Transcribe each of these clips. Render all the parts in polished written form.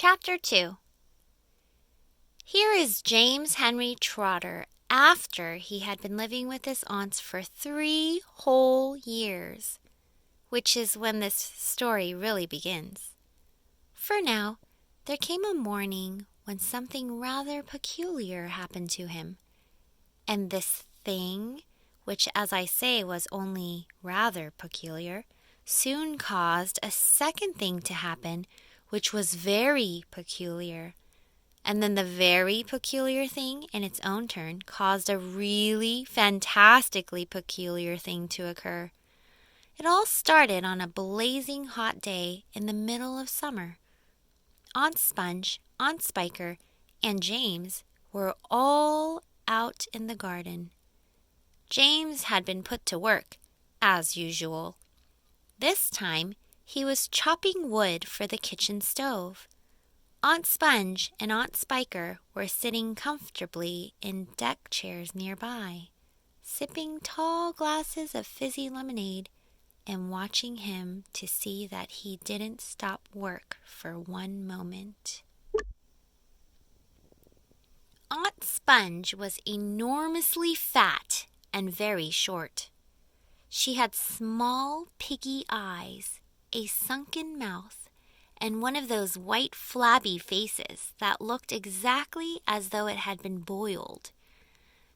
Chapter 2. Here is James Henry Trotter after he had been living with his aunts for 3 whole years, which is when this story really begins. For now, there came a morning when something rather peculiar happened to him, and this thing, which as I say was only rather peculiar, soon caused a second thing to happen, which was very peculiar. And then the very peculiar thing in its own turn caused a really fantastically peculiar thing to occur. It all started on a blazing hot day in the middle of summer. Aunt Sponge, Aunt Spiker, and James were all out in the garden. James had been put to work, as usual. This time he was chopping wood for the kitchen stove. Aunt Sponge and Aunt Spiker were sitting comfortably in deck chairs nearby, sipping tall glasses of fizzy lemonade and watching him to see that he didn't stop work for one moment. Aunt Sponge was enormously fat and very short. She had small, piggy eyes, a sunken mouth, and one of those white, flabby faces that looked exactly as though it had been boiled.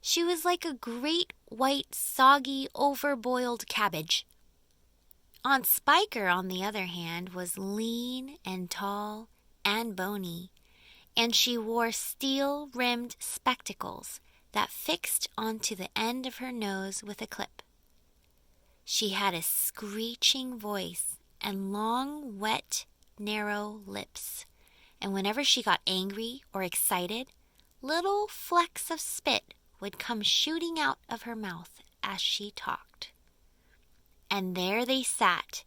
She was like a great, white, soggy, over-boiled cabbage. Aunt Spiker, on the other hand, was lean and tall and bony, and she wore steel-rimmed spectacles that fixed onto the end of her nose with a clip. She had a screeching voice and long, wet, narrow lips, and whenever she got angry or excited, little flecks of spit would come shooting out of her mouth as she talked. And there they sat,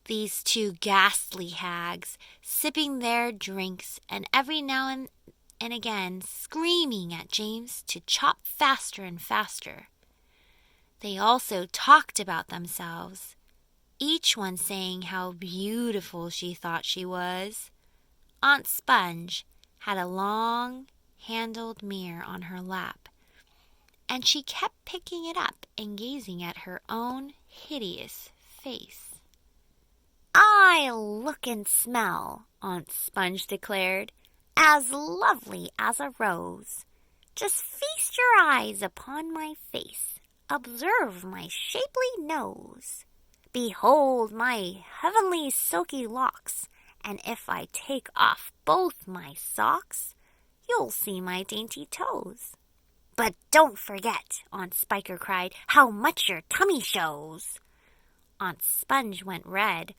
these 2 ghastly hags, sipping their drinks and every now and again screaming at James to chop faster and faster. They also talked about themselves, each one saying how beautiful she thought she was. Aunt Sponge had a long-handled mirror on her lap, and she kept picking it up and gazing at her own hideous face. "I look and smell," Aunt Sponge declared, "as lovely as a rose. Just feast your eyes upon my face. Observe my shapely nose. Behold my heavenly silky locks, and if I take off both my socks, you'll see my dainty toes." "But don't forget," Aunt Spiker cried, "how much your tummy shows." Aunt Sponge went red.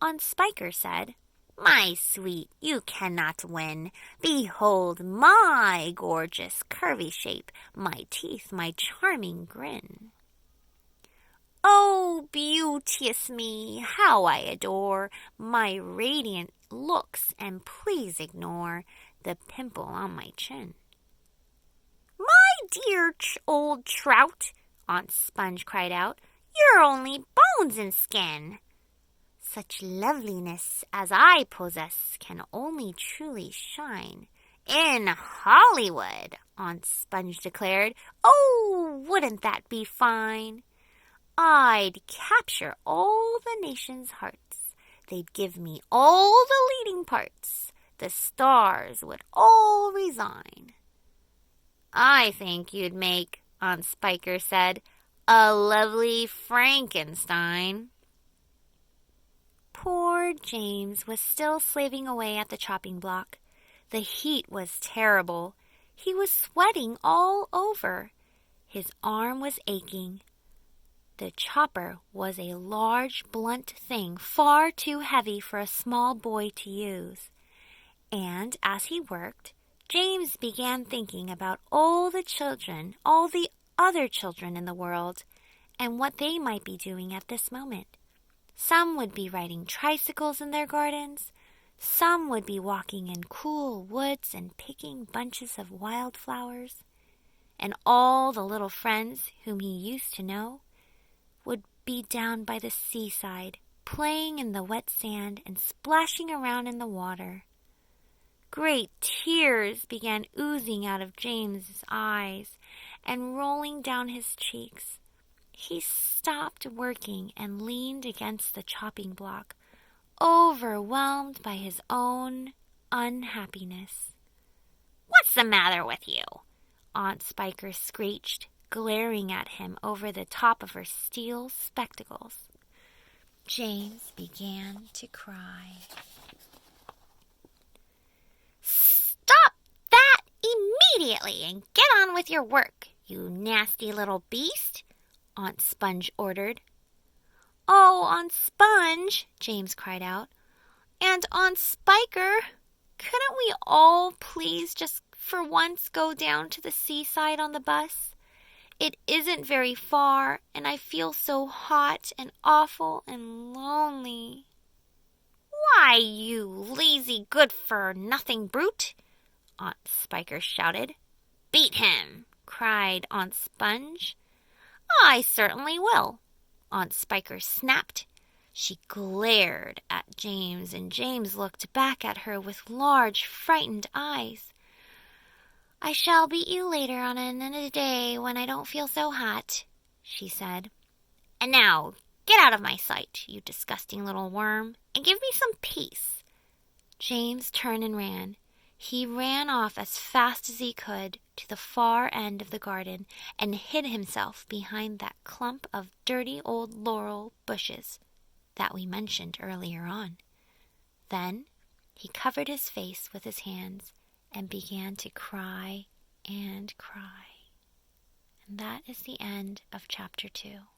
Aunt Spiker said, "My sweet, you cannot win. Behold my gorgeous curvy shape, my teeth, my charming grin." "Oh, beauteous me, how I adore my radiant looks, and please ignore the pimple on my chin." "My dear old trout," Aunt Sponge cried out, "you're only bones and skin. Such loveliness as I possess can only truly shine in Hollywood," Aunt Sponge declared. "Oh, wouldn't that be fine? I'd capture all the nation's hearts. They'd give me all the leading parts. The stars would all resign." "I think you'd make," Aunt Spiker said, "a lovely Frankenstein." Poor James was still slaving away at the chopping block. The heat was terrible. He was sweating all over. His arm was aching. The chopper was a large, blunt thing, far too heavy for a small boy to use. And as he worked, James began thinking about all the other children in the world, and what they might be doing at this moment. Some would be riding tricycles in their gardens. Some would be walking in cool woods and picking bunches of wildflowers. And all the little friends whom he used to know would be down by the seaside, playing in the wet sand and splashing around in the water. Great tears began oozing out of James's eyes and rolling down his cheeks. He stopped working and leaned against the chopping block, overwhelmed by his own unhappiness. "What's the matter with you?" Aunt Spiker screeched, glaring at him over the top of her steel spectacles. James began to cry. "Stop that immediately and get on with your work, you nasty little beast," Aunt Sponge ordered. "Oh, Aunt Sponge," James cried out, "and Aunt Spiker, couldn't we all please just for once go down to the seaside on the bus? It isn't very far, and I feel so hot and awful and lonely." "Why, you lazy good-for-nothing brute!" Aunt Spiker shouted. "Beat him!" cried Aunt Sponge. "I certainly will," Aunt Spiker snapped. She glared at James, and James looked back at her with large, frightened eyes. "I shall beat you later on another day when I don't feel so hot," she said. "And now get out of my sight, you disgusting little worm, and give me some peace." James turned and ran. He ran off as fast as he could to the far end of the garden and hid himself behind that clump of dirty old laurel bushes that we mentioned earlier on. Then he covered his face with his hands and began to cry and cry. And that is the end of chapter 2.